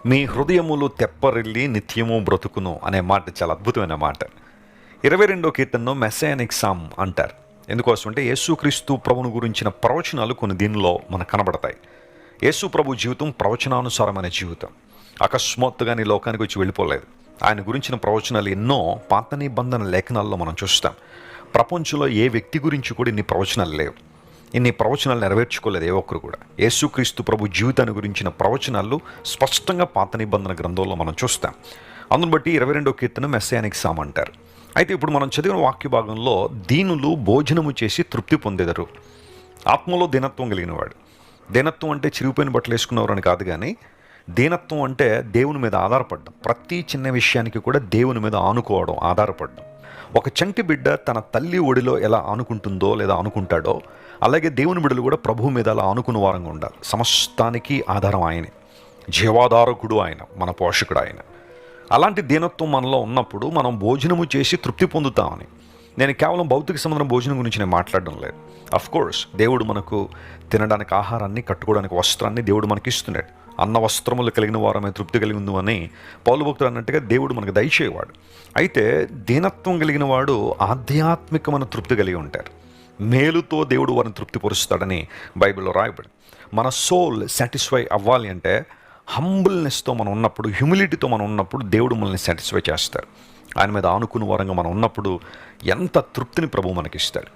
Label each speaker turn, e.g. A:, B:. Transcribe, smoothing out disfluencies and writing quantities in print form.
A: మీ హృదయములు తెప్పరిల్లి నిత్యము బ్రతుకును అనే మాట చాలా అద్భుతమైన మాట. 22వ కీర్తనలో మెస్సానిక్ సామ్ అంటారు. ఎందుకోసం అంటే యేసుక్రీస్తు ప్రభువును గురించిన ప్రవచనాలు కొన్ని దీనిలో మనకు కనబడతాయి. యేసు ప్రభు జీవితం ప్రవచనానుసారమైన జీవితం. అకస్మాత్తుగా నీ లోకానికి వచ్చి వెళ్ళిపోలేదు. ఆయన గురించిన ప్రవచనాలు ఎన్నో పాత నిబంధన లేఖనాల్లో మనం చూస్తాం. ప్రపంచంలో ఏ వ్యక్తి గురించి కూడా ఇన్ని ప్రవచనాలు లేవు. ఇన్ని ప్రవచనాలు నెరవేర్చుకోలేదు ఏ ఒక్కరు కూడా. యేసుక్రీస్తు ప్రభు జీవితాన్ని గురించిన ప్రవచనాలు స్పష్టంగా పాత నిబంధన గ్రంథంలో మనం చూస్తాం. అందును బట్టి 22వ కీర్తన మెస్సానిక్ సామ్ అంటారు. అయితే ఇప్పుడు మనం చదివిన వాక్య భాగంలో దీనులు భోజనము చేసి తృప్తి పొందెదరు. ఆత్మలో దీనత్వం కలిగినవాడు. దీనత్వం అంటే చిరిగిపోయిన బట్టలు వేసుకున్నవారని కాదు, కానీ దీనత్వం అంటే దేవుని మీద ఆధారపడడం. ప్రతి చిన్న విషయానికి కూడా దేవుని మీద ఆనుకోవడం, ఆధారపడడం. ఒక చంటి బిడ్డ తన తల్లి ఒడిలో ఎలా ఆనుకుంటుందో లేదా ఆనుకుంటాడో, అలాగే దేవుని బిడ్డలు కూడా ప్రభువు మీద అలా ఆనుకున్న వారంగా ఉండాలి. సమస్తానికి ఆధారం ఆయనే, జీవాధారకుడు ఆయన, మన పోషకుడు ఆయన. అలాంటి దీనత్వం మనలో ఉన్నప్పుడు మనం భోజనము చేసి తృప్తి పొందుతామని. నేను కేవలం భౌతిక సంబంధం భోజనం గురించి నేను మాట్లాడడం లేదు. కోర్స్ దేవుడు మనకు తినడానికి ఆహారాన్ని, కట్టుకోవడానికి వస్త్రాన్ని దేవుడు మనకి ఇస్తున్నాడు. అన్న వస్త్రములు కలిగిన వారమే తృప్తి కలిగి ఉంది అని పౌలు భక్తుడు అన్నట్టుగా దేవుడు మనకు దయచేవాడు. అయితే దీనత్వం కలిగిన వాడు ఆధ్యాత్మికమైన తృప్తి కలిగి ఉంటారు. మేలుతో దేవుడు వారిని తృప్తిపరుస్తాడని బైబిల్లో రాయబడి. మన సోల్ సాటిస్ఫై అవ్వాలి అంటే హంబుల్నెస్తో మనం ఉన్నప్పుడు, హ్యూమిలిటీతో మనం ఉన్నప్పుడు దేవుడు మనల్ని సాటిస్ఫై చేస్తారు. ఆయన మీద ఆనుకున్న వారంగా మనం ఉన్నప్పుడు ఎంత తృప్తిని ప్రభువు మనకిస్తాడు.